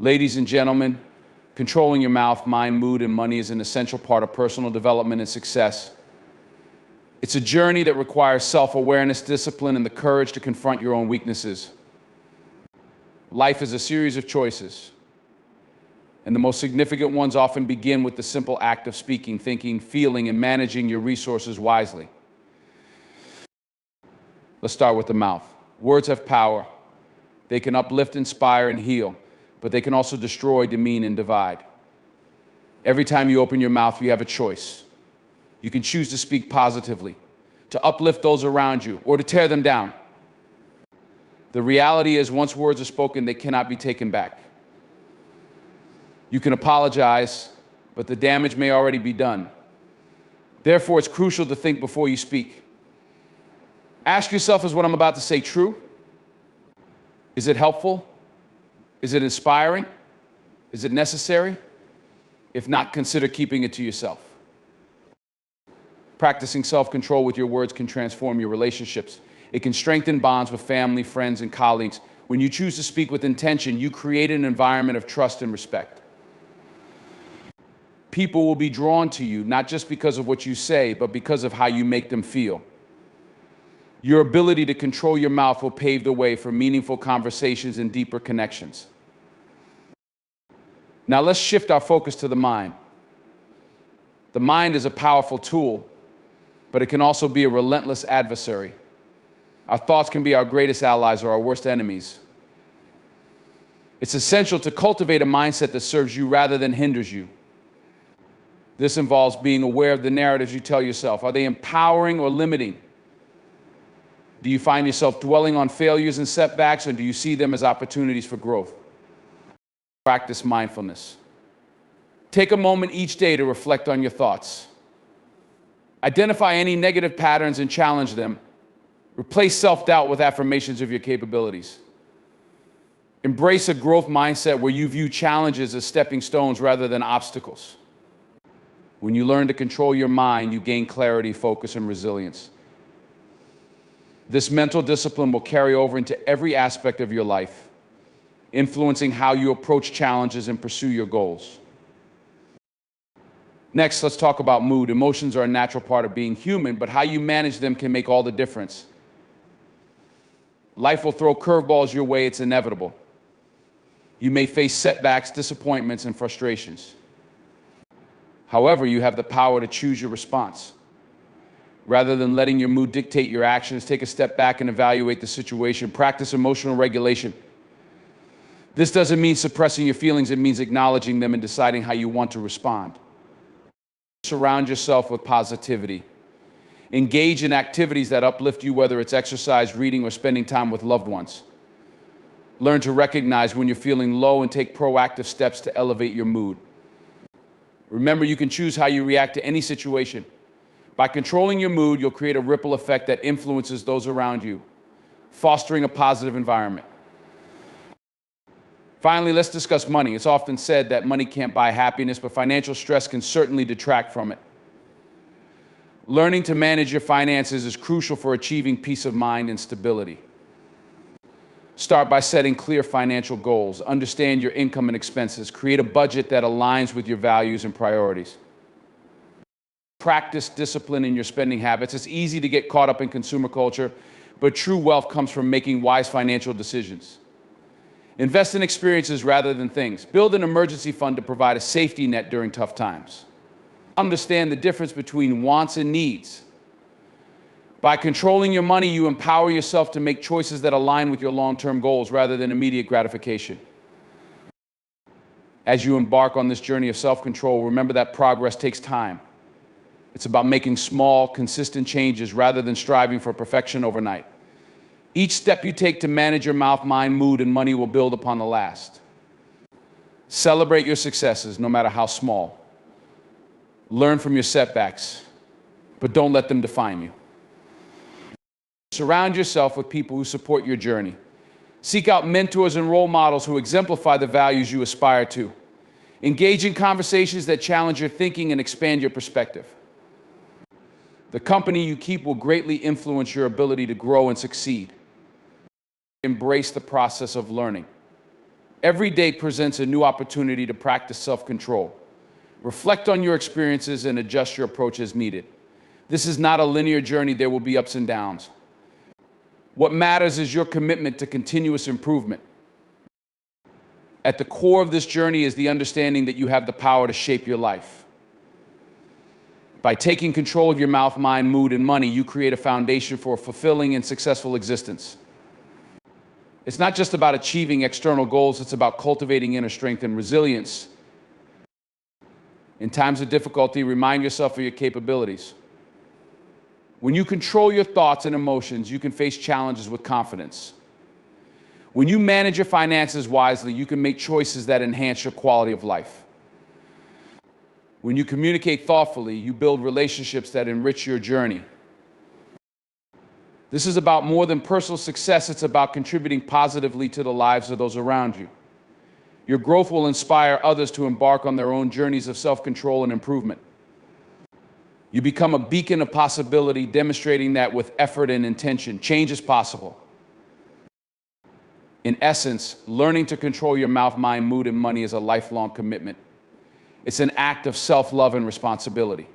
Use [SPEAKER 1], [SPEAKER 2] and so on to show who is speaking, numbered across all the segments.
[SPEAKER 1] Ladies and gentlemen, controlling your mouth, mind, mood, and money is an essential part of personal development and success. It's a journey that requires self-awareness, discipline, and the courage to confront your own weaknesses. Life is a series of choices, and the most significant ones often begin with the simple act of speaking, thinking, feeling, and managing your resources wisely. Let's start with the mouth. Words have power. They can uplift, inspire, and heal, but they can also destroy, demean, and divide. Every time you open your mouth, you have a choice. You can choose to speak positively, to uplift those around you, or to tear them down. The reality is, once words are spoken, they cannot be taken back. You can apologize, but the damage may already be done. Therefore, it's crucial to think before you speak. Ask yourself, is what I'm about to say true? Is it helpful? Is it inspiring? Is it necessary? If not, consider keeping it to yourself. Practicing self-control with your words can transform your relationships. It can strengthen bonds with family, friends, and colleagues. When you choose to speak with intention, you create an environment of trust and respect. People will be drawn to you, not just because of what you say, but because of how you make them feel. Your ability to control your mouth will pave the way for meaningful conversations and deeper connections. Now let's shift our focus to the mind. The mind is a powerful tool, but it can also be a relentless adversary. Our thoughts can be our greatest allies or our worst enemies. It's essential to cultivate a mindset that serves you rather than hinders you. This involves being aware of the narratives you tell yourself. Are they empowering or limiting? Do you find yourself dwelling on failures and setbacks, or do you see them as opportunities for growth? Practice mindfulness. Take a moment each day to reflect on your thoughts. Identify any negative patterns and challenge them. Replace self-doubt with affirmations of your capabilities. Embrace a growth mindset where you view challenges as stepping stones rather than obstacles. When you learn to control your mind, you gain clarity, focus, and resilience. This mental discipline will carry over into every aspect of your life, influencing how you approach challenges and pursue your goals. Next, let's talk about mood. Emotions are a natural part of being human, but how you manage them can make all the difference. Life will throw curveballs your way, it's inevitable. You may face setbacks, disappointments, and frustrations. However, you have the power to choose your response. Rather than letting your mood dictate your actions, take a step back and evaluate the situation. Practice emotional regulation. This doesn't mean suppressing your feelings, it means acknowledging them and deciding how you want to respond. Surround yourself with positivity. Engage in activities that uplift you, whether it's exercise, reading, or spending time with loved ones. Learn to recognize when you're feeling low and take proactive steps to elevate your mood. Remember, you can choose how you react to any situation. By controlling your mood, you'll create a ripple effect that influences those around you, fostering a positive environment. Finally, let's discuss money. It's often said that money can't buy happiness, but financial stress can certainly detract from it. Learning to manage your finances is crucial for achieving peace of mind and stability. Start by setting clear financial goals. Understand your income and expenses. Create a budget that aligns with your values and priorities. Practice discipline in your spending habits. It's easy to get caught up in consumer culture, but true wealth comes from making wise financial decisions. Invest in experiences rather than things. Build an emergency fund to provide a safety net during tough times. Understand the difference between wants and needs. By controlling your money, you empower yourself to make choices that align with your long-term goals rather than immediate gratification. As you embark on this journey of self-control, remember that progress takes time. It's about making small, consistent changes rather than striving for perfection overnight. Each step you take to manage your mouth, mind, mood, and money will build upon the last. Celebrate your successes, no matter how small. Learn from your setbacks, but don't let them define you. Surround yourself with people who support your journey. Seek out mentors and role models who exemplify the values you aspire to. Engage in conversations that challenge your thinking and expand your perspective. The company you keep will greatly influence your ability to grow and succeed. Embrace the process of learning. Every day presents a new opportunity to practice self-control. Reflect on your experiences and adjust your approach as needed. This is not a linear journey. There will be ups and downs. What matters is your commitment to continuous improvement. At the core of this journey is the understanding that you have the power to shape your life. By taking control of your mouth, mind, mood, and money, you create a foundation for a fulfilling and successful existence. It's not just about achieving external goals, it's about cultivating inner strength and resilience. In times of difficulty, remind yourself of your capabilities. When you control your thoughts and emotions, you can face challenges with confidence. When you manage your finances wisely, you can make choices that enhance your quality of life. When you communicate thoughtfully, you build relationships that enrich your journey. This is about more than personal success, it's about contributing positively to the lives of those around you. Your growth will inspire others to embark on their own journeys of self-control and improvement. You become a beacon of possibility, demonstrating that with effort and intention, change is possible. In essence, learning to control your mouth, mind, mood, and money is a lifelong commitment. It's an act of self-love and responsibility.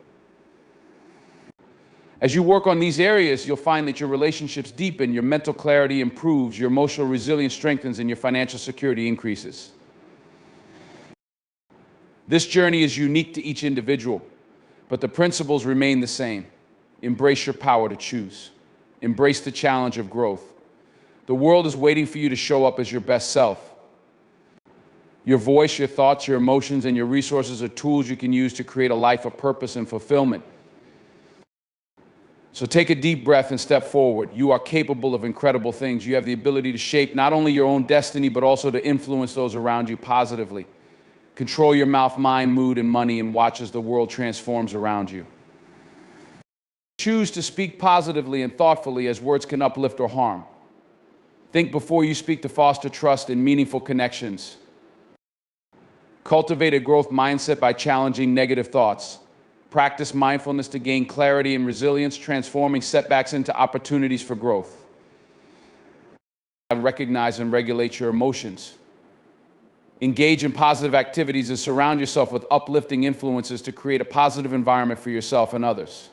[SPEAKER 1] As you work on these areas, you'll find that your relationships deepen, your mental clarity improves, your emotional resilience strengthens, and your financial security increases. This journey is unique to each individual, but the principles remain the same. Embrace your power to choose. Embrace the challenge of growth. The world is waiting for you to show up as your best self. Your voice, your thoughts, your emotions, and your resources are tools you can use to create a life of purpose and fulfillment. So take a deep breath and step forward. You are capable of incredible things. You have the ability to shape not only your own destiny, but also to influence those around you positively. Control your mouth, mind, mood, and money, and watch as the world transforms around you. Choose to speak positively and thoughtfully, as words can uplift or harm. Think before you speak to foster trust and meaningful connections. Cultivate a growth mindset by challenging negative thoughts. Practice mindfulness to gain clarity and resilience, transforming setbacks into opportunities for growth. Recognize and regulate your emotions. Engage in positive activities and surround yourself with uplifting influences to create a positive environment for yourself and others.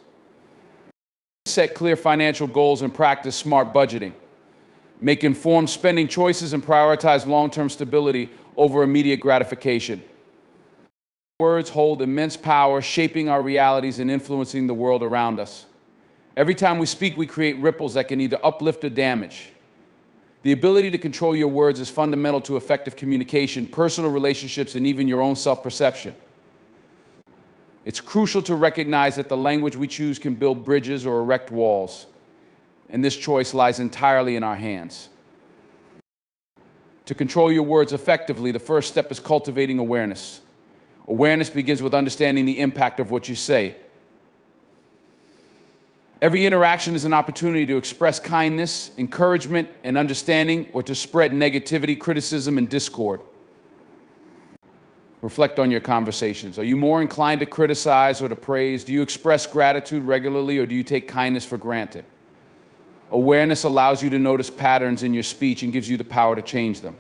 [SPEAKER 1] Set clear financial goals and practice smart budgeting. Make informed spending choices and prioritize long-term stability over immediate gratification. Words hold immense power, shaping our realities and influencing the world around us. Every time we speak, we create ripples that can either uplift or damage. The ability to control your words is fundamental to effective communication, personal relationships, and even your own self-perception. It's crucial to recognize that the language we choose can build bridges or erect walls, and this choice lies entirely in our hands. To control your words effectively, the first step is cultivating awareness. Awareness begins with understanding the impact of what you say. Every interaction is an opportunity to express kindness, encouragement, and understanding, or to spread negativity, criticism, and discord. Reflect on your conversations. Are you more inclined to criticize or to praise? Do you express gratitude regularly, or do you take kindness for granted? Awareness allows you to notice patterns in your speech and gives you the power to change them.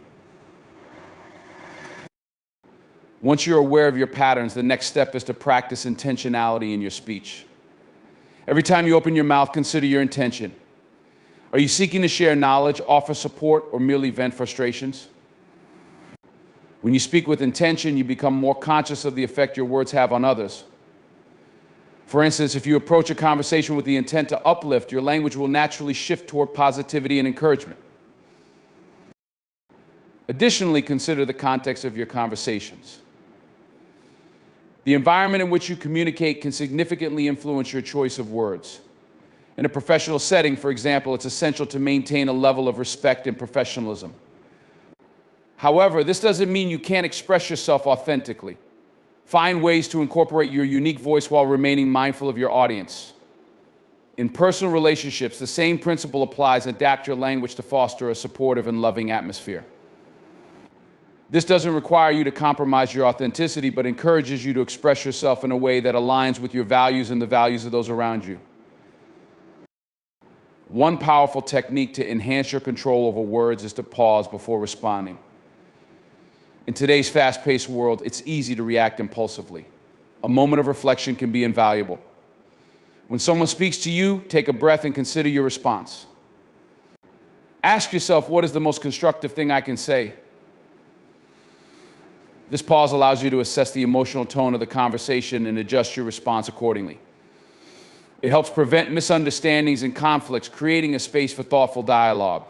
[SPEAKER 1] Once you're aware of your patterns, the next step is to practice intentionality in your speech. Every time you open your mouth, consider your intention. Are you seeking to share knowledge, offer support, or merely vent frustrations? When you speak with intention, you become more conscious of the effect your words have on others. For instance, if you approach a conversation with the intent to uplift, your language will naturally shift toward positivity and encouragement. Additionally, consider the context of your conversations. The environment in which you communicate can significantly influence your choice of words. In a professional setting, for example, it's essential to maintain a level of respect and professionalism. However, this doesn't mean you can't express yourself authentically. Find ways to incorporate your unique voice while remaining mindful of your audience. In personal relationships, the same principle applies. Adapt your language to foster a supportive and loving atmosphere. This doesn't require you to compromise your authenticity, but encourages you to express yourself in a way that aligns with your values and the values of those around you. One powerful technique to enhance your control over words is to pause before responding. In today's fast-paced world, it's easy to react impulsively. A moment of reflection can be invaluable. When someone speaks to you, take a breath and consider your response. Ask yourself, what is the most constructive thing I can say? This pause allows you to assess the emotional tone of the conversation and adjust your response accordingly. It helps prevent misunderstandings and conflicts, creating a space for thoughtful dialogue.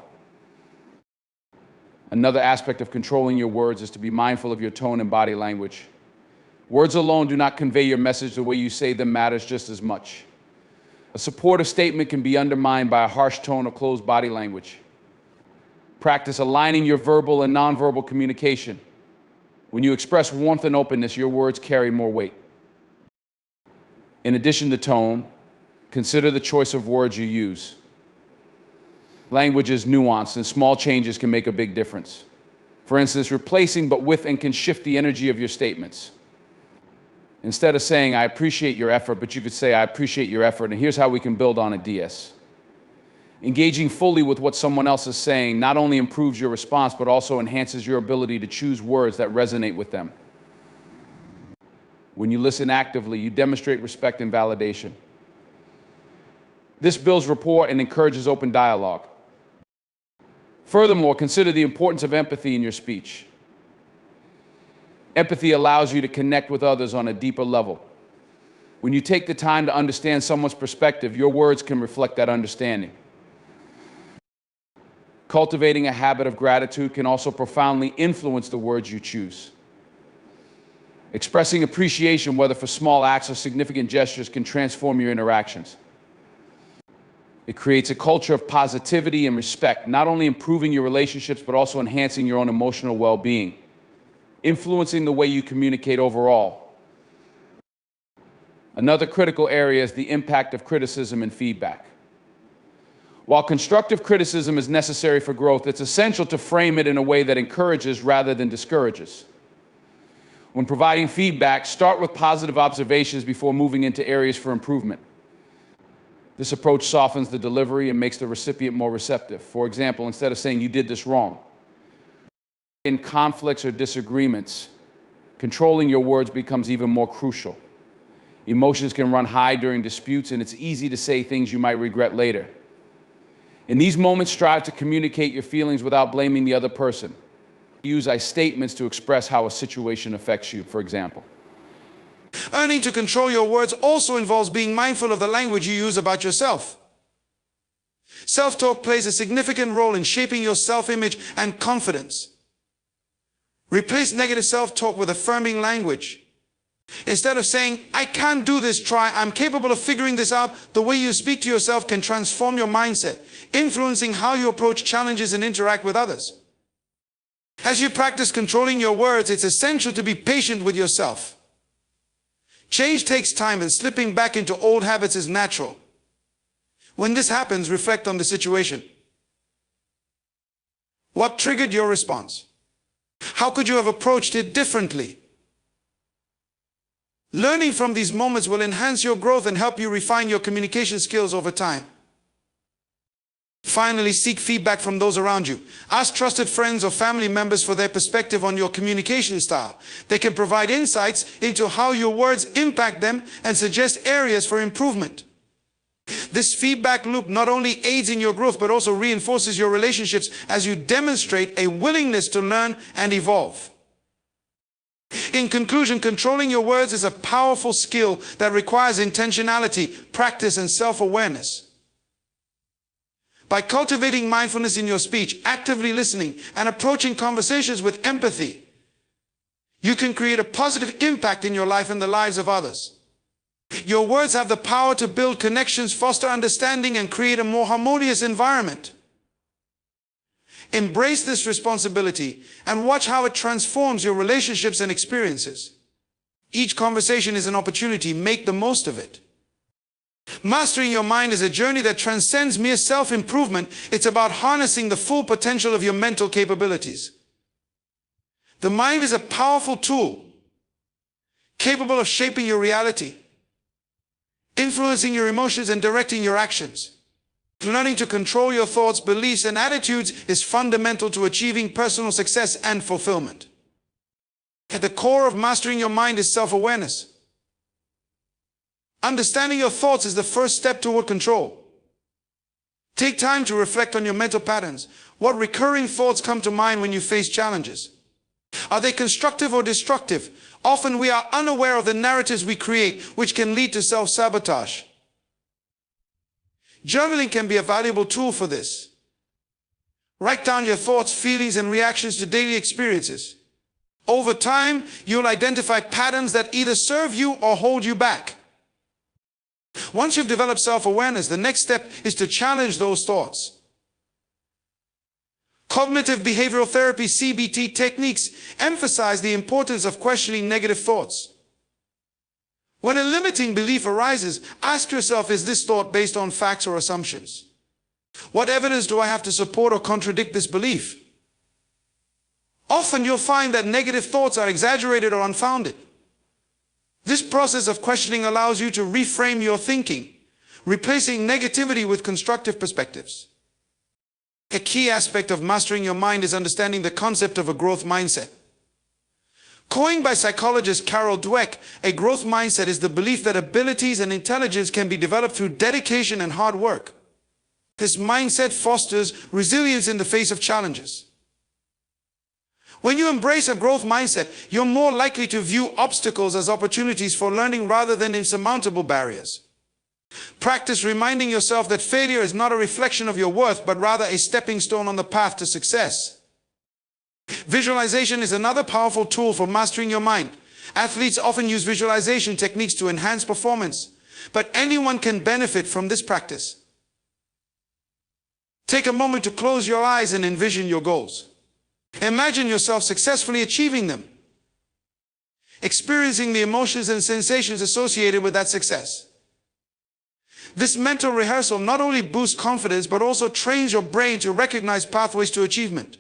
[SPEAKER 1] Another aspect of controlling your words is to be mindful of your tone and body language. Words alone do not convey your message. The way you say them matters just as much. A supportive statement can be undermined by a harsh tone or closed body language. Practice aligning your verbal and nonverbal communication. When you express warmth and openness, your words carry more weight. In addition to tone, consider the choice of words you use. Language is nuanced, and small changes can make a big difference. For instance, replacing but with and can shift the energy of your statements. Instead of saying, I appreciate your effort, but you could say, I appreciate your effort, and here's how we can build on a DS. Engaging fully with what someone else is saying not only improves your response, but also enhances your ability to choose words that resonate with them. When you listen actively, you demonstrate respect and validation. This builds rapport and encourages open dialogue. Furthermore, consider the importance of empathy in your speech. Empathy allows you to connect with others on a deeper level. When you take the time to understand someone's perspective, your words can reflect that understanding. Cultivating a habit of gratitude can also profoundly influence the words you choose. Expressing appreciation, whether for small acts or significant gestures, can transform your interactions. It creates a culture of positivity and respect, not only improving your relationships, but also enhancing your own emotional well-being, influencing the way you communicate overall. Another critical area is the impact of criticism and feedback. While constructive criticism is necessary for growth, it's essential to frame it in a way that encourages rather than discourages. When providing feedback, start with positive observations before moving into areas for improvement. This approach softens the delivery and makes the recipient more receptive. For example, instead of saying, you did this wrong. In conflicts or disagreements, controlling your words becomes even more crucial. Emotions can run high during disputes, and it's easy to say things you might regret later. In these moments, strive to communicate your feelings without blaming the other person. Use I statements to express how a situation affects you, for example.
[SPEAKER 2] Learning to control your words also involves being mindful of the language you use about yourself. Self-talk plays a significant role in shaping your self-image and confidence. Replace negative self-talk with affirming language. Instead of saying, I can't do this, try, I'm capable of figuring this out, the way you speak to yourself can transform your mindset, influencing how you approach challenges and interact with others. As you practice controlling your words, it's essential to be patient with yourself. Change takes time, and slipping back into old habits is natural. When this happens, reflect on the situation. What triggered your response? How could you have approached it differently? Learning from these moments will enhance your growth and help you refine your communication skills over time. Finally, seek feedback from those around you. Ask trusted friends or family members for their perspective on your communication style. They can provide insights into how your words impact them and suggest areas for improvement. This feedback loop not only aids in your growth, but also reinforces your relationships as you demonstrate a willingness to learn and evolve. In conclusion, controlling your words is a powerful skill that requires intentionality, practice, and self-awareness. By cultivating mindfulness in your speech, actively listening, and approaching conversations with empathy, you can create a positive impact in your life and the lives of others. Your words have the power to build connections, foster understanding, and create a more harmonious environment. Embrace this responsibility and watch how it transforms your relationships and experiences. Each conversation is an opportunity. Make the most of it. Mastering your mind is a journey that transcends mere self-improvement. It's about harnessing the full potential of your mental capabilities. The mind is a powerful tool, capable of shaping your reality, influencing your emotions, and directing your actions. Learning to control your thoughts, beliefs, and attitudes is fundamental to achieving personal success and fulfillment. At the core of mastering your mind is self-awareness. Understanding your thoughts is the first step toward control. Take time to reflect on your mental patterns. What recurring thoughts come to mind when you face challenges? Are they constructive or destructive? Often we are unaware of the narratives we create, which can lead to self-sabotage. Journaling can be a valuable tool for this. Write down your thoughts, feelings, and reactions to daily experiences. Over time, you'll identify patterns that either serve you or hold you back. Once you've developed self-awareness, the next step is to challenge those thoughts. Cognitive behavioral therapy (CBT) techniques emphasize the importance of questioning negative thoughts. When a limiting belief arises, ask yourself, is this thought based on facts or assumptions? What evidence do I have to support or contradict this belief? Often you'll find that negative thoughts are exaggerated or unfounded. This process of questioning allows you to reframe your thinking, replacing negativity with constructive perspectives. A key aspect of mastering your mind is understanding the concept of a growth mindset. Coined by psychologist Carol Dweck, a growth mindset is the belief that abilities and intelligence can be developed through dedication and hard work. This mindset fosters resilience in the face of challenges. When you embrace a growth mindset, you're more likely to view obstacles as opportunities for learning rather than insurmountable barriers. Practice reminding yourself that failure is not a reflection of your worth, but rather a stepping stone on the path to success. Visualization is another powerful tool for mastering your mind. Athletes often use visualization techniques to enhance performance, but anyone can benefit from this practice. Take a moment to close your eyes and envision your goals. Imagine yourself successfully achieving them, experiencing the emotions and sensations associated with that success. This mental rehearsal not only boosts confidence, but also trains your brain to recognize pathways to achievement.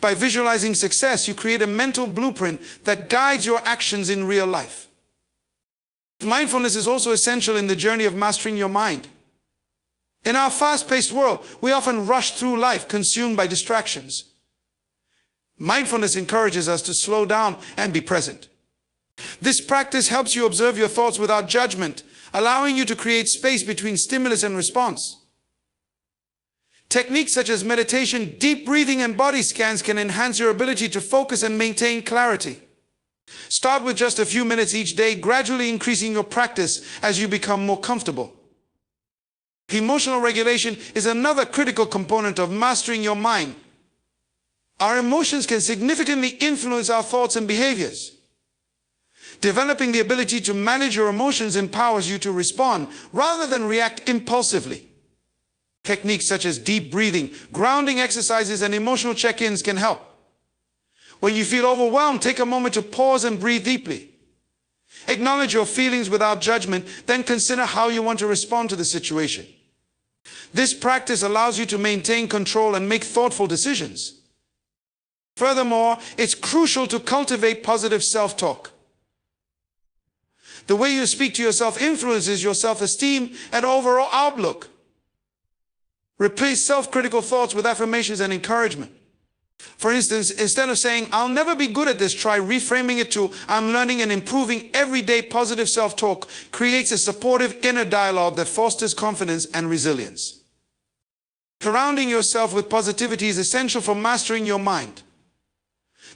[SPEAKER 2] By visualizing success, you create a mental blueprint that guides your actions in real life. Mindfulness is also essential in the journey of mastering your mind. In our fast-paced world, we often rush through life consumed by distractions. Mindfulness encourages us to slow down and be present. This practice helps you observe your thoughts without judgment, allowing you to create space between stimulus and response. Techniques such as meditation, deep breathing, and body scans can enhance your ability to focus and maintain clarity. Start with just a few minutes each day, gradually increasing your practice as you become more comfortable. Emotional regulation is another critical component of mastering your mind. Our emotions can significantly influence our thoughts and behaviors. Developing the ability to manage your emotions empowers you to respond rather than react impulsively. Techniques such as deep breathing, grounding exercises, and emotional check-ins can help. When you feel overwhelmed, take a moment to pause and breathe deeply. Acknowledge your feelings without judgment, then consider how you want to respond to the situation. This practice allows you to maintain control and make thoughtful decisions. Furthermore, it's crucial to cultivate positive self-talk. The way you speak to yourself influences your self-esteem and overall outlook. Replace self-critical thoughts with affirmations and encouragement. For instance, instead of saying, "I'll never be good at this," try reframing it to, "I'm learning and improving." Everyday positive self-talk creates a supportive inner dialogue that fosters confidence and resilience. Surrounding yourself with positivity is essential for mastering your mind.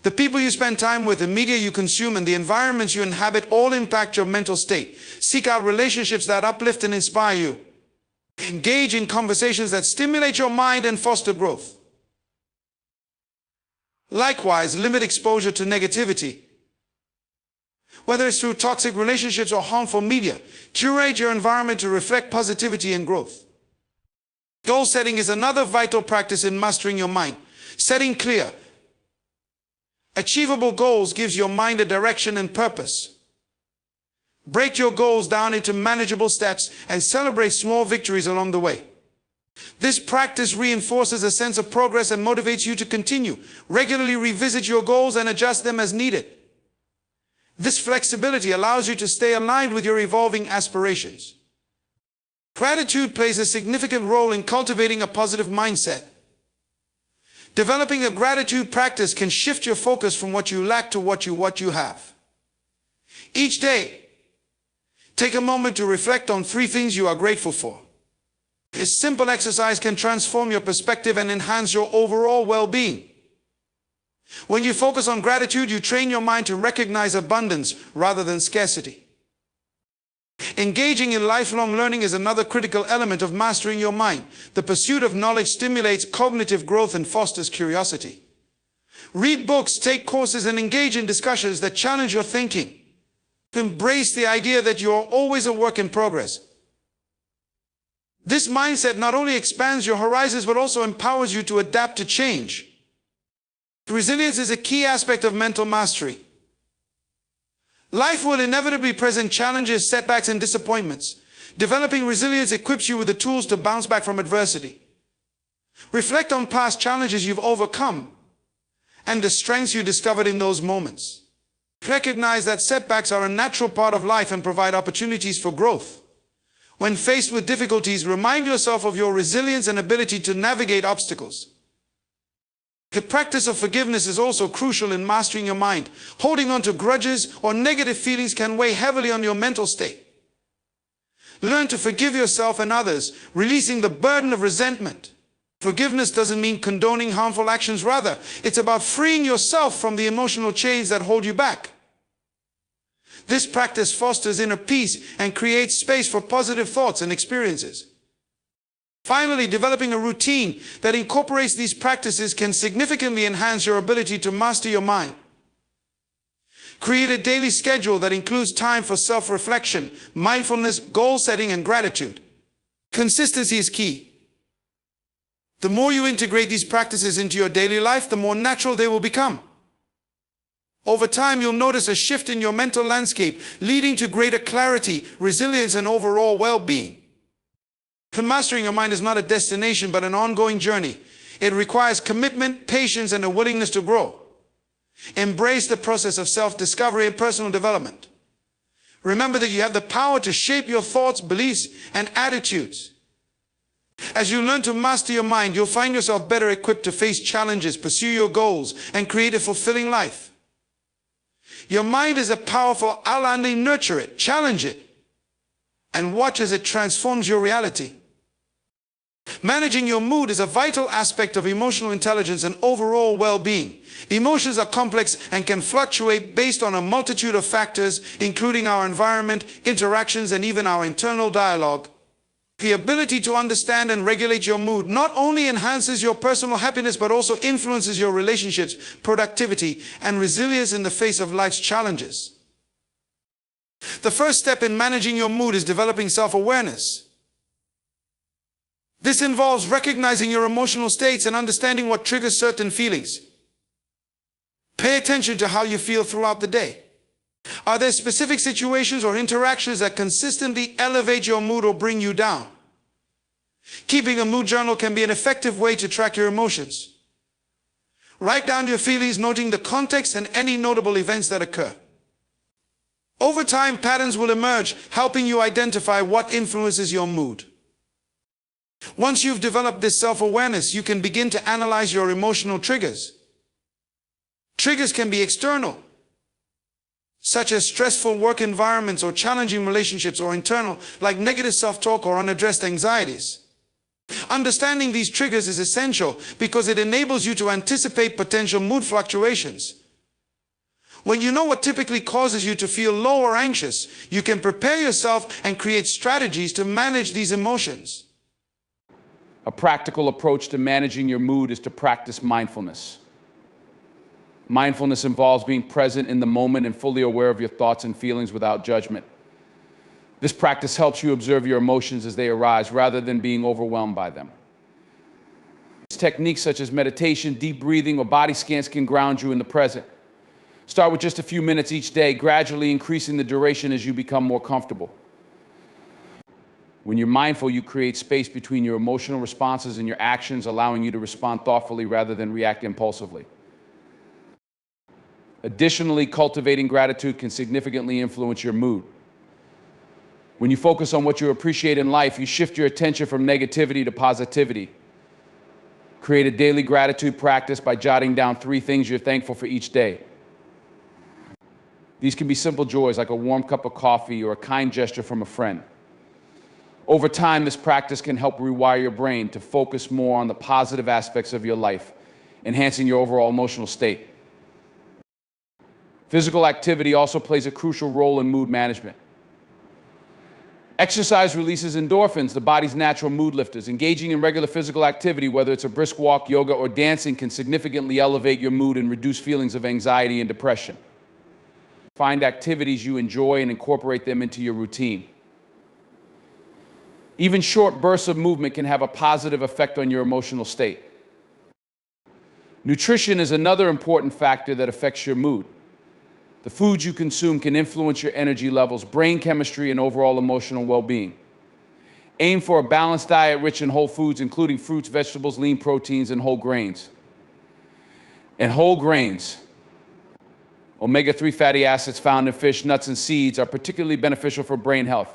[SPEAKER 2] The people you spend time with, the media you consume, and the environments you inhabit all impact your mental state. Seek out relationships that uplift and inspire you. Engage in conversations that stimulate your mind and foster growth. Likewise, limit exposure to negativity. Whether it's through toxic relationships or harmful media, curate your environment to reflect positivity and growth. Goal setting is another vital practice in mastering your mind. Setting clear, achievable goals gives your mind a direction and purpose. Break your goals down into manageable steps and celebrate small victories along the way. This practice reinforces a sense of progress and motivates you to continue. Regularly revisit your goals and adjust them as needed. This flexibility allows you to stay aligned with your evolving aspirations. Gratitude plays a significant role in cultivating a positive mindset. Developing a gratitude practice can shift your focus from what you lack to what you have. Each day, take a moment to reflect on 3 things you are grateful for. This simple exercise can transform your perspective and enhance your overall well-being. When you focus on gratitude, you train your mind to recognize abundance rather than scarcity. Engaging in lifelong learning is another critical element of mastering your mind. The pursuit of knowledge stimulates cognitive growth and fosters curiosity. Read books, take courses, and engage in discussions that challenge your thinking. Embrace the idea that you are always a work in progress. This mindset not only expands your horizons but also empowers you to adapt to change. Resilience is a key aspect of mental mastery. Life will inevitably present challenges, setbacks, and disappointments. Developing resilience equips you with the tools to bounce back from adversity. Reflect on past challenges you've overcome and the strengths you discovered in those moments. Recognize that setbacks are a natural part of life and provide opportunities for growth. When faced with difficulties, remind yourself of your resilience and ability to navigate obstacles. The practice of forgiveness is also crucial in mastering your mind. Holding on to grudges or negative feelings can weigh heavily on your mental state. Learn to forgive yourself and others, releasing the burden of resentment. Forgiveness doesn't mean condoning harmful actions. Rather, it's about freeing yourself from the emotional chains that hold you back. This practice fosters inner peace and creates space for positive thoughts and experiences. Finally, developing a routine that incorporates these practices can significantly enhance your ability to master your mind. Create a daily schedule that includes time for self-reflection, mindfulness, goal setting, and gratitude. Consistency is key. The more you integrate these practices into your daily life, the more natural they will become. Over time, you'll notice a shift in your mental landscape, leading to greater clarity, resilience, and overall well-being. Mastering your mind is not a destination, but an ongoing journey. It requires commitment, patience, and a willingness to grow. Embrace the process of self-discovery and personal development. Remember that you have the power to shape your thoughts, beliefs, and attitudes. As you learn to master your mind, you'll find yourself better equipped to face challenges, pursue your goals, and create a fulfilling life. Your mind is a powerful ally. Nurture it, challenge it, and watch as it transforms your reality. Managing your mood is a vital aspect of emotional intelligence and overall well-being. Emotions are complex and can fluctuate based on a multitude of factors, including our environment, interactions, and even our internal dialogue. The ability to understand and regulate your mood not only enhances your personal happiness, but also influences your relationships, productivity, and resilience in the face of life's challenges. The first step in managing your mood is developing self-awareness. This involves recognizing your emotional states and understanding what triggers certain feelings. Pay attention to how you feel throughout the day. Are there specific situations or interactions that consistently elevate your mood or bring you down? Keeping a mood journal can be an effective way to track your emotions. Write down your feelings, noting the context and any notable events that occur. Over time, patterns will emerge, helping you identify what influences your mood. Once you've developed this self-awareness, you can begin to analyze your emotional triggers. Triggers can be external, such as stressful work environments or challenging relationships, or internal, like negative self-talk or unaddressed anxieties. Understanding these triggers is essential because it enables you to anticipate potential mood fluctuations. When you know what typically causes you to feel low or anxious, you can prepare yourself and create strategies to manage these emotions.
[SPEAKER 1] A practical approach to managing your mood is to practice mindfulness. Mindfulness involves being present in the moment and fully aware of your thoughts and feelings without judgment. This practice helps you observe your emotions as they arise rather than being overwhelmed by them. Techniques such as meditation, deep breathing, or body scans can ground you in the present. Start with just a few minutes each day, gradually increasing the duration as you become more comfortable. When you're mindful, you create space between your emotional responses and your actions, allowing you to respond thoughtfully rather than react impulsively. Additionally, cultivating gratitude can significantly influence your mood. When you focus on what you appreciate in life, you shift your attention from negativity to positivity, Create a daily gratitude practice by jotting down 3 things you're thankful for each day. These can be simple joys like a warm cup of coffee or a kind gesture from a friend. Over time, this practice can help rewire your brain to focus more on the positive aspects of your life, enhancing your overall emotional state. Physical activity also plays a crucial role in mood management. Exercise releases endorphins, the body's natural mood lifters. Engaging in regular physical activity, whether it's a brisk walk, yoga, or dancing, can significantly elevate your mood and reduce feelings of anxiety and depression. Find activities you enjoy and incorporate them into your routine. Even short bursts of movement can have a positive effect on your emotional state. Nutrition is another important factor that affects your mood. The foods you consume can influence your energy levels, brain chemistry, and overall emotional well-being. Aim for a balanced diet rich in whole foods, including fruits, vegetables, lean proteins, and whole grains. Omega-3 fatty acids found in fish, nuts, and seeds are particularly beneficial for brain health.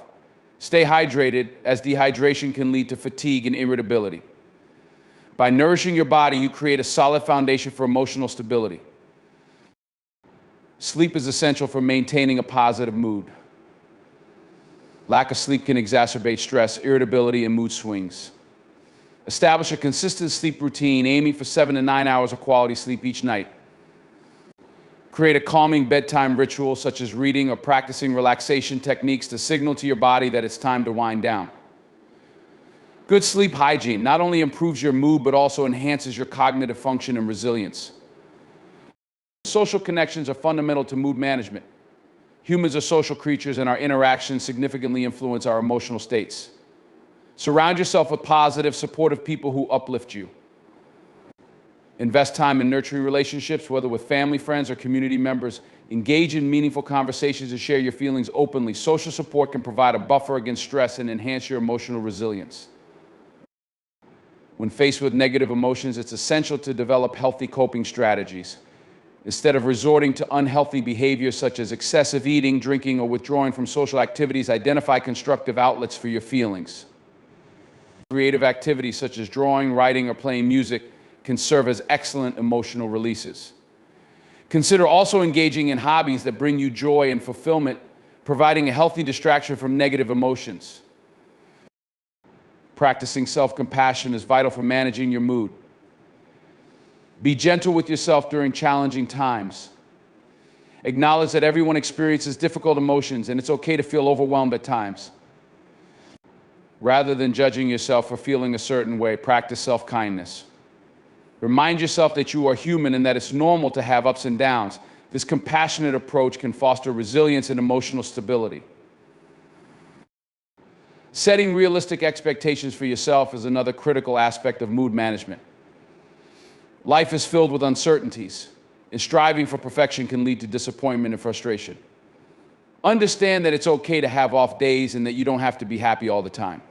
[SPEAKER 1] Stay hydrated, as dehydration can lead to fatigue and irritability. By nourishing your body, you create a solid foundation for emotional stability. Sleep is essential for maintaining a positive mood. Lack of sleep can exacerbate stress, irritability, and mood swings. Establish a consistent sleep routine, aiming for 7 to 9 hours of quality sleep each night. Create a calming bedtime ritual, such as reading or practicing relaxation techniques to signal to your body that it's time to wind down. Good sleep hygiene not only improves your mood, but also enhances your cognitive function and resilience. Social connections are fundamental to mood management. Humans are social creatures, and our interactions significantly influence our emotional states. Surround yourself with positive, supportive people who uplift you. Invest time in nurturing relationships, whether with family, friends, or community members. Engage in meaningful conversations and share your feelings openly. Social support can provide a buffer against stress and enhance your emotional resilience. When faced with negative emotions, it's essential to develop healthy coping strategies. Instead of resorting to unhealthy behaviors such as excessive eating, drinking, or withdrawing from social activities, identify constructive outlets for your feelings. Creative activities such as drawing, writing, or playing music can serve as excellent emotional releases. Consider also engaging in hobbies that bring you joy and fulfillment, providing a healthy distraction from negative emotions. Practicing self-compassion is vital for managing your mood. Be gentle with yourself during challenging times. Acknowledge that everyone experiences difficult emotions, and it's okay to feel overwhelmed at times. Rather than judging yourself for feeling a certain way, practice self-kindness. Remind yourself that you are human and that it's normal to have ups and downs. This compassionate approach can foster resilience and emotional stability. Setting realistic expectations for yourself is another critical aspect of mood management. Life is filled with uncertainties, and striving for perfection can lead to disappointment and frustration. Understand that it's okay to have off days and that you don't have to be happy all the time.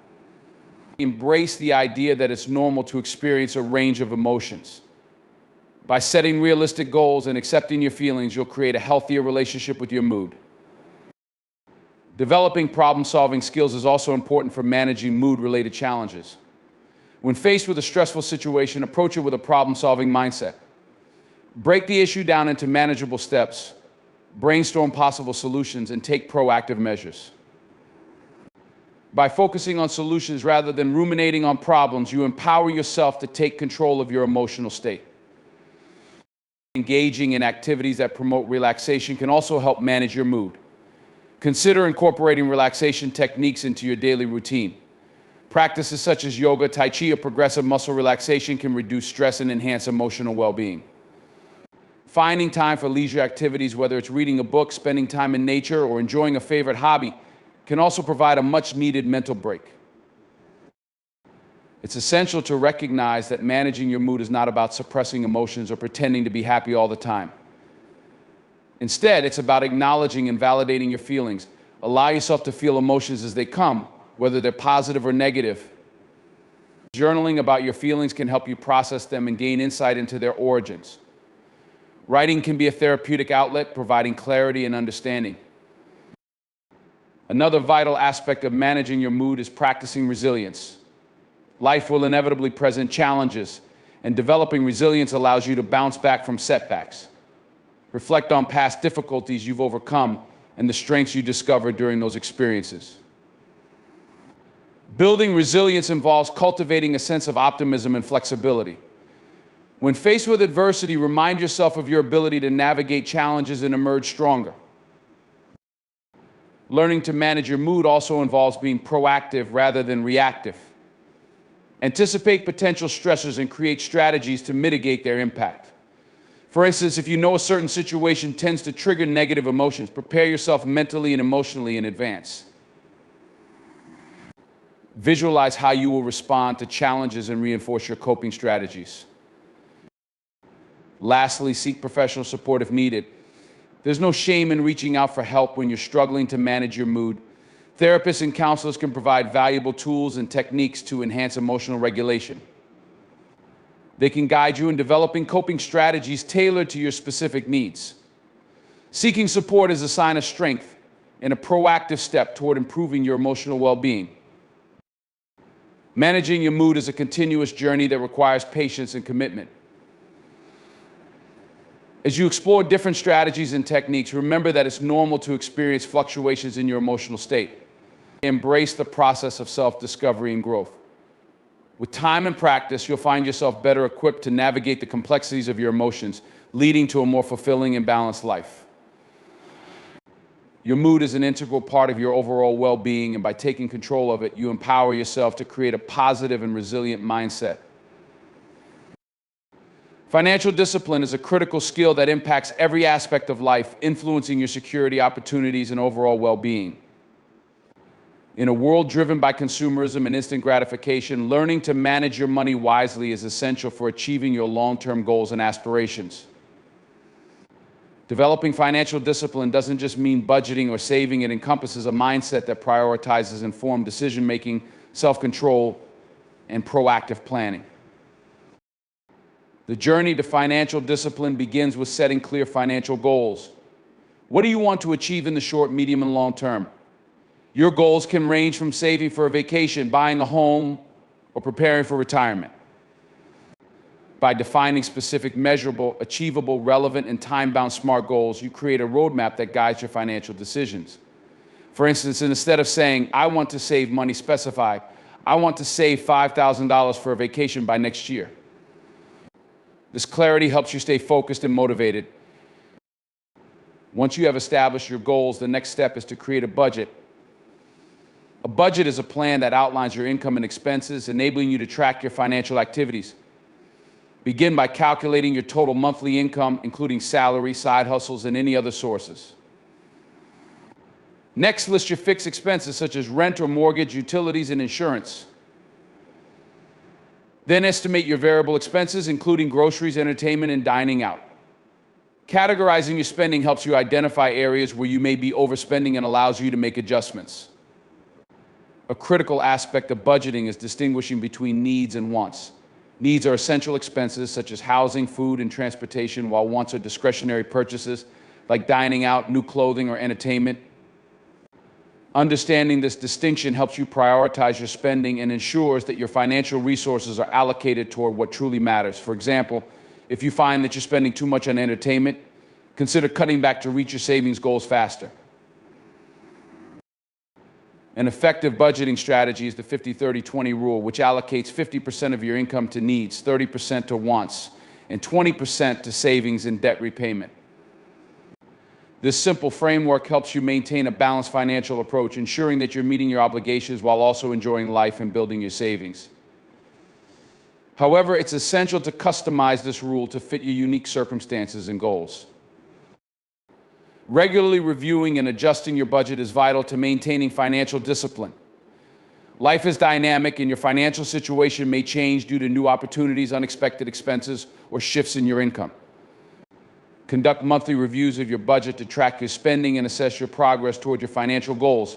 [SPEAKER 1] Embrace the idea that it's normal to experience a range of emotions. By setting realistic goals and accepting your feelings, you'll create a healthier relationship with your mood. Developing problem-solving skills is also important for managing mood-related challenges. When faced with a stressful situation, approach it with a problem-solving mindset. Break the issue down into manageable steps, brainstorm possible solutions, and take proactive measures. By focusing on solutions rather than ruminating on problems, you empower yourself to take control of your emotional state. Engaging in activities that promote relaxation can also help manage your mood. Consider incorporating relaxation techniques into your daily routine. Practices such as yoga, tai chi, or progressive muscle relaxation can reduce stress and enhance emotional well-being. Finding time for leisure activities, whether it's reading a book, spending time in nature, or enjoying a favorite hobby, can also provide a much-needed mental break. It's essential to recognize that managing your mood is not about suppressing emotions or pretending to be happy all the time. Instead, it's about acknowledging and validating your feelings. Allow yourself to feel emotions as they come, whether they're positive or negative. Journaling about your feelings can help you process them and gain insight into their origins. Writing can be a therapeutic outlet, providing clarity and understanding. Another vital aspect of managing your mood is practicing resilience. Life will inevitably present challenges, And developing resilience allows you to bounce back from setbacks. Reflect on past difficulties you've overcome and the strengths you discovered during those experiences. Building resilience involves cultivating a sense of optimism and flexibility. When faced with adversity, remind yourself of your ability to navigate challenges and emerge stronger. Learning to manage your mood also involves being proactive rather than reactive. Anticipate potential stressors and create strategies to mitigate their impact. For instance, if you know a certain situation tends to trigger negative emotions, prepare yourself mentally and emotionally in advance. Visualize how you will respond to challenges and reinforce your coping strategies. Lastly, seek professional support if needed. There's no shame in reaching out for help when you're struggling to manage your mood. Therapists and counselors can provide valuable tools and techniques to enhance emotional regulation. They can guide you in developing coping strategies tailored to your specific needs. Seeking support is a sign of strength and a proactive step toward improving your emotional well-being. Managing your mood is a continuous journey that requires patience and commitment. As you explore different strategies and techniques, remember that it's normal to experience fluctuations in your emotional state. Embrace the process of self-discovery and growth. With time and practice, you'll find yourself better equipped to navigate the complexities of your emotions, leading to a more fulfilling and balanced life. Your mood is an integral part of your overall well-being, and by taking control of it, you empower yourself to create a positive and resilient mindset. Financial discipline is a critical skill that impacts every aspect of life, influencing your security, opportunities, and overall well-being. In a world driven by consumerism and instant gratification, learning to manage your money wisely is essential for achieving your long-term goals and aspirations. Developing financial discipline doesn't just mean budgeting or saving. It encompasses a mindset that prioritizes informed decision-making, self-control, and proactive planning. The journey to financial discipline begins with setting clear financial goals. What do you want to achieve in the short, medium, and long term? Your goals can range from saving for a vacation, buying a home, or preparing for retirement. By defining specific, measurable, achievable, relevant, and time-bound SMART goals, you create a roadmap that guides your financial decisions. For instance, instead of saying, I want to save money, specify, I want to save $5,000 for a vacation by next year. This clarity helps you stay focused and motivated. Once you have established your goals, the next step is to create a budget. A budget is a plan that outlines your income and expenses, enabling you to track your financial activities. Begin by calculating your total monthly income, including salary, side hustles, and any other sources. Next, list your fixed expenses such as rent or mortgage, utilities, and insurance. Then estimate your variable expenses, including groceries, entertainment, and dining out. Categorizing your spending helps you identify areas where you may be overspending and allows you to make adjustments. A critical aspect of budgeting is distinguishing between needs and wants. Needs are essential expenses such as housing, food, and transportation, while wants are discretionary purchases like dining out, new clothing, or entertainment. Understanding this distinction helps you prioritize your spending and ensures that your financial resources are allocated toward what truly matters. For example, if you find that you're spending too much on entertainment, consider cutting back to reach your savings goals faster. An effective budgeting strategy is the 50-30-20 rule, which allocates 50% of your income to needs, 30% to wants, and 20% to savings and debt repayment. This simple framework helps you maintain a balanced financial approach, ensuring that you're meeting your obligations while also enjoying life and building your savings. However, it's essential to customize this rule to fit your unique circumstances and goals. Regularly reviewing and adjusting your budget is vital to maintaining financial discipline. Life is dynamic, and your financial situation may change due to new opportunities, unexpected expenses, or shifts in your income. Conduct monthly reviews of your budget to track your spending and assess your progress toward your financial goals.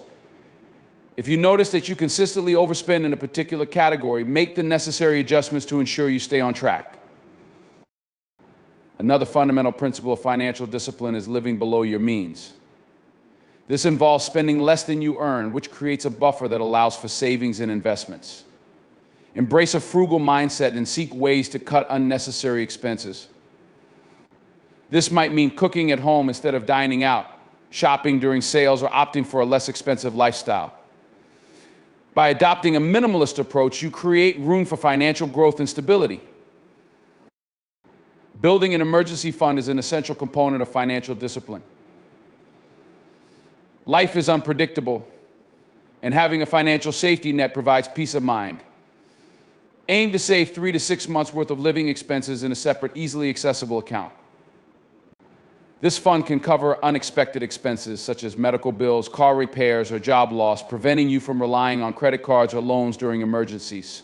[SPEAKER 1] If you notice that you consistently overspend in a particular category, make the necessary adjustments to ensure you stay on track. Another fundamental principle of financial discipline is living below your means. This involves spending less than you earn, which creates a buffer that allows for savings and investments. Embrace a frugal mindset and seek ways to cut unnecessary expenses. This might mean cooking at home instead of dining out, shopping during sales, or opting for a less expensive lifestyle. By adopting a minimalist approach, you create room for financial growth and stability. Building an emergency fund is an essential component of financial discipline. Life is unpredictable, and having a financial safety net provides peace of mind. Aim to save 3 to 6 months' worth of living expenses in a separate, easily accessible account. This fund can cover unexpected expenses such as medical bills, car repairs, or job loss, preventing you from relying on credit cards or loans during emergencies.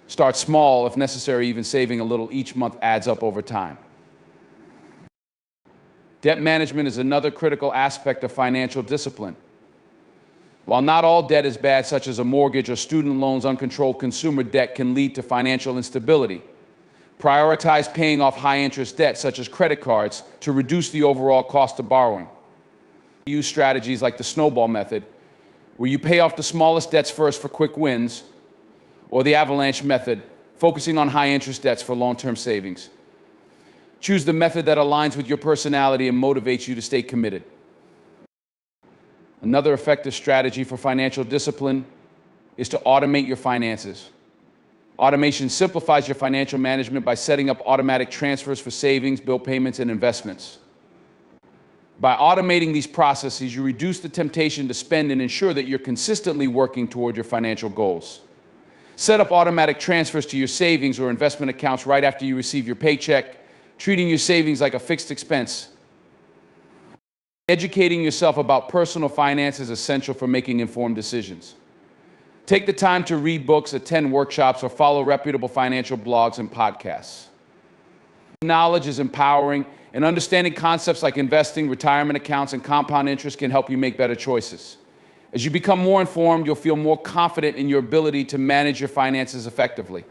[SPEAKER 1] Start small. If necessary, even saving a little each month adds up over time. Debt management is another critical aspect of financial discipline. While not all debt is bad, such as a mortgage or student loans, uncontrolled consumer debt can lead to financial instability. Prioritize paying off high-interest debt, such as credit cards, to reduce the overall cost of borrowing. Use strategies like the snowball method, where you pay off the smallest debts first for quick wins, or the avalanche method, focusing on high-interest debts for long-term savings. Choose the method that aligns with your personality and motivates you to stay committed. Another effective strategy for financial discipline is to automate your finances. Automation simplifies your financial management by setting up automatic transfers for savings, bill payments, and investments. By automating these processes, you reduce the temptation to spend and ensure that you're consistently working toward your financial goals. Set up automatic transfers to your savings or investment accounts right after you receive your paycheck, treating your savings like a fixed expense. Educating yourself about personal finance is essential for making informed decisions. Take the time to read books, attend workshops, or follow reputable financial blogs and podcasts. Knowledge is empowering, and understanding concepts like investing, retirement accounts, and compound interest can help you make better choices. As you become more informed, you'll feel more confident in your ability to manage your finances effectively.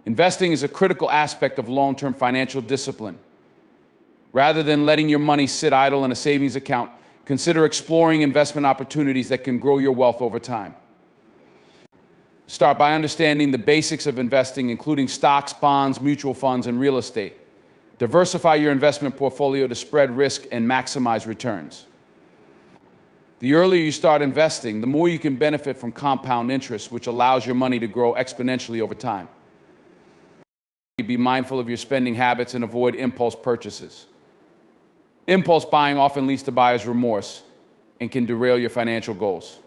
[SPEAKER 1] Investing is a critical aspect of long-term financial discipline. Rather than letting your money sit idle in a savings account, consider exploring investment opportunities that can grow your wealth over time. Start by understanding the basics of investing, including stocks, bonds, mutual funds, and real estate. Diversify your investment portfolio to spread risk and maximize returns. The earlier you start investing, the more you can benefit from compound interest, which allows your money to grow exponentially over time. Be mindful of your spending habits and avoid impulse purchases. Impulse buying often leads to buyer's remorse and can derail your financial goals.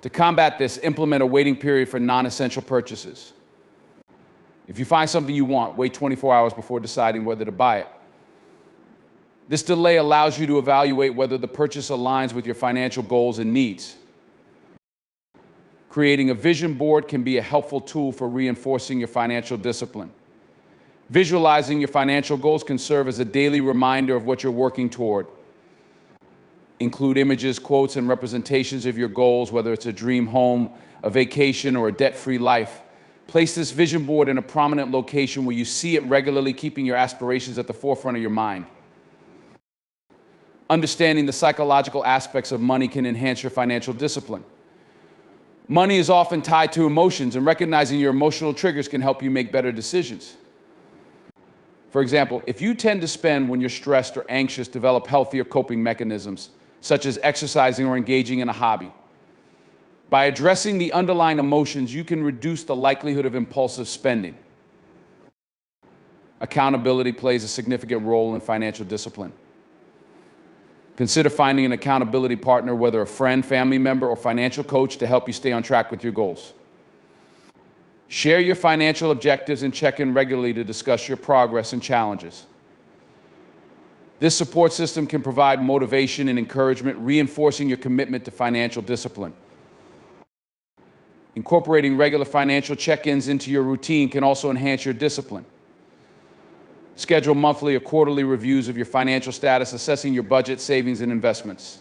[SPEAKER 1] To combat this, implement a waiting period for non-essential purchases. If you find something you want, wait 24 hours before deciding whether to buy it. This delay allows you to evaluate whether the purchase aligns with your financial goals and needs. Creating a vision board can be a helpful tool for reinforcing your financial discipline. Visualizing your financial goals can serve as a daily reminder of what you're working toward. Include images, quotes, and representations of your goals, whether it's a dream home, a vacation, or a debt-free life. Place this vision board in a prominent location where you see it regularly, keeping your aspirations at the forefront of your mind. Understanding the psychological aspects of money can enhance your financial discipline. Money is often tied to emotions, and recognizing your emotional triggers can help you make better decisions. For example, if you tend to spend when you're stressed or anxious, develop healthier coping mechanisms, such as exercising or engaging in a hobby. By addressing the underlying emotions, you can reduce the likelihood of impulsive spending. Accountability plays a significant role in financial discipline. Consider finding an accountability partner, whether a friend, family member, or financial coach, to help you stay on track with your goals. Share your financial objectives and check in regularly to discuss your progress and challenges. This support system can provide motivation and encouragement, reinforcing your commitment to financial discipline. Incorporating regular financial check-ins into your routine can also enhance your discipline. Schedule monthly or quarterly reviews of your financial status, assessing your budget, savings, and investments.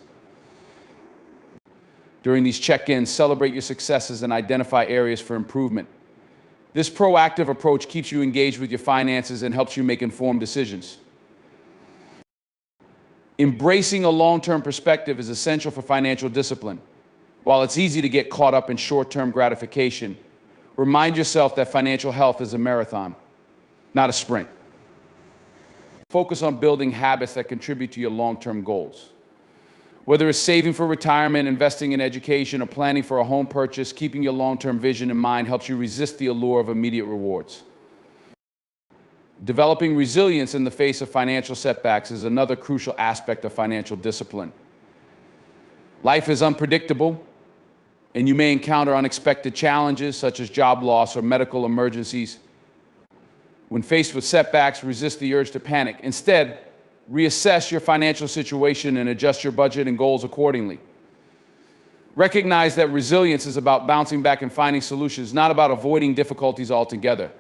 [SPEAKER 1] During these check-ins, celebrate your successes and identify areas for improvement. This proactive approach keeps you engaged with your finances and helps you make informed decisions. Embracing a long-term perspective is essential for financial discipline. While it's easy to get caught up in short-term gratification, remind yourself that financial health is a marathon, not a sprint. Focus on building habits that contribute to your long-term goals. Whether it's saving for retirement, investing in education, or planning for a home purchase, keeping your long-term vision in mind helps you resist the allure of immediate rewards. Developing resilience in the face of financial setbacks is another crucial aspect of financial discipline. Life is unpredictable, and you may encounter unexpected challenges such as job loss or medical emergencies. When faced with setbacks, resist the urge to panic. Instead, reassess your financial situation and adjust your budget and goals accordingly. Recognize that resilience is about bouncing back and finding solutions, not about avoiding difficulties altogether.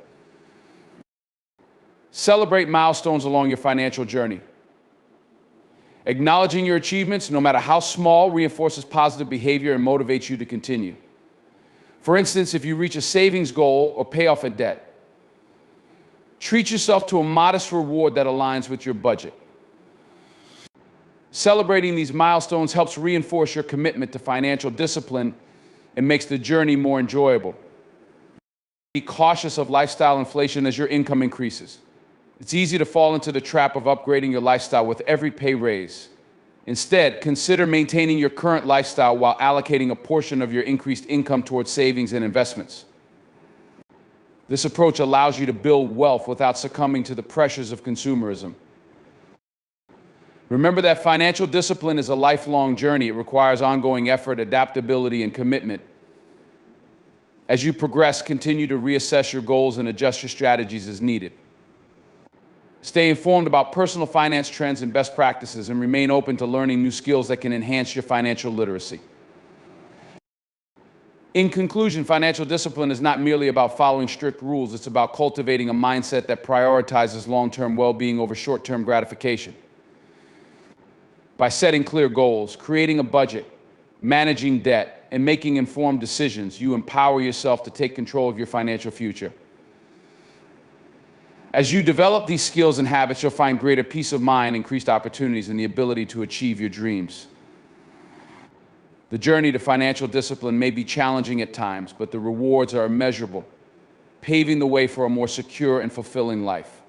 [SPEAKER 1] Celebrate milestones along your financial journey. Acknowledging your achievements, no matter how small, reinforces positive behavior and motivates you to continue. For instance, if you reach a savings goal or pay off a debt, treat yourself to a modest reward that aligns with your budget. Celebrating these milestones helps reinforce your commitment to financial discipline and makes the journey more enjoyable. Be cautious of lifestyle inflation as your income increases. It's easy to fall into the trap of upgrading your lifestyle with every pay raise. Instead, consider maintaining your current lifestyle while allocating a portion of your increased income towards savings and investments. This approach allows you to build wealth without succumbing to the pressures of consumerism. Remember that financial discipline is a lifelong journey. It requires ongoing effort, adaptability, and commitment. As you progress, continue to reassess your goals and adjust your strategies as needed. Stay informed about personal finance trends and best practices, and remain open to learning new skills that can enhance your financial literacy. In conclusion, financial discipline is not merely about following strict rules. It's about cultivating a mindset that prioritizes long-term well-being over short-term gratification. By setting clear goals, creating a budget, managing debt, and making informed decisions, you empower yourself to take control of your financial future. As you develop these skills and habits, you'll find greater peace of mind, increased opportunities, and the ability to achieve your dreams. The journey to financial discipline may be challenging at times, but the rewards are immeasurable, paving the way for a more secure and fulfilling life.